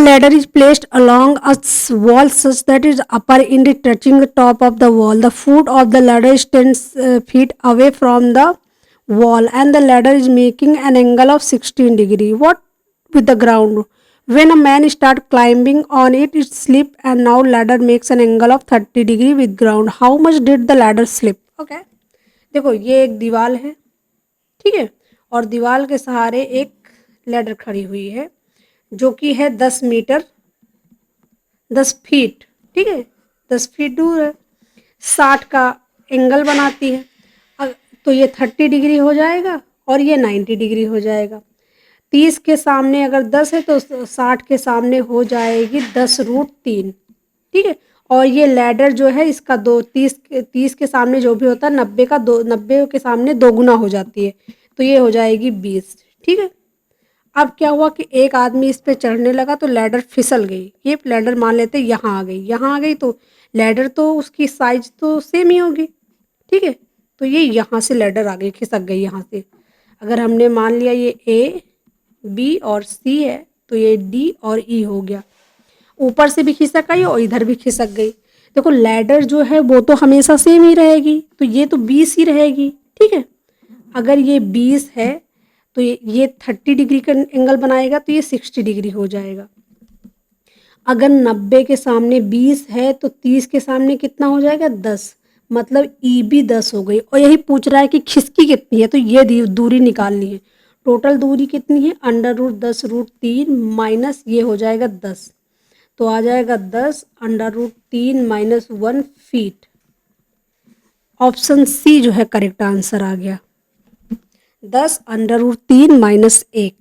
ladder is placed along a wall such that its upper end is touching the top of the wall. The foot of the ladder is 10 feet away from the wall and the ladder is making an angle of 16 degree. What with the ground? When a man start climbing on it, it slip and now ladder makes an angle of 30 degree with ground. How much did the ladder slip? Okay. देखो ये एक दीवार है, ठीक है, और दीवार के सहारे एक लैडर खड़ी हुई है जो कि है 10 मीटर 10 फीट, ठीक है, 10 फीट दूर है, 60 का एंगल बनाती है। तो ये 30 डिग्री हो जाएगा और ये 90 डिग्री हो जाएगा। 30 के सामने अगर 10 है तो 60 के सामने हो जाएगी 10√3, ठीक है। और ये लैडर जो है इसका 30 के सामने जो भी होता है 90 के सामने 2 गुना हो जाती है, तो ये हो जाएगी 20, ठीक है। अब क्या हुआ कि एक आदमी इस पे चढ़ने लगा तो लैडर फिसल गई। ये लैडर मान लेते यहाँ आ गई तो लैडर तो उसकी साइज तो सेम ही होगी, ठीक है। तो ये यहाँ से लैडर आ गई, खिसक गई यहाँ से। अगर हमने मान लिया ये ए बी और सी है तो ये डी और ई हो गया। ऊपर से भी खिसक गई और इधर भी खिसक गई। देखो लैडर जो है वो तो हमेशा सेम ही रहेगी, तो ये तो 20 ही रहेगी, ठीक है। अगर ये 20 है तो ये 30 डिग्री का एंगल बनाएगा तो ये 60 डिग्री हो जाएगा। अगर 90 के सामने 20 है तो 30 के सामने कितना हो जाएगा 10, मतलब ई भी 10 हो गई। और यही पूछ रहा है कि खिसकी कितनी है, तो ये दूरी निकालनी है। टोटल दूरी कितनी है √10√3 माइनस ये हो जाएगा 10, तो आ जाएगा 10 √3 माइनस 1 फीट। ऑप्शन सी जो है करेक्ट आंसर आ गया, 10 √3 माइनस 1।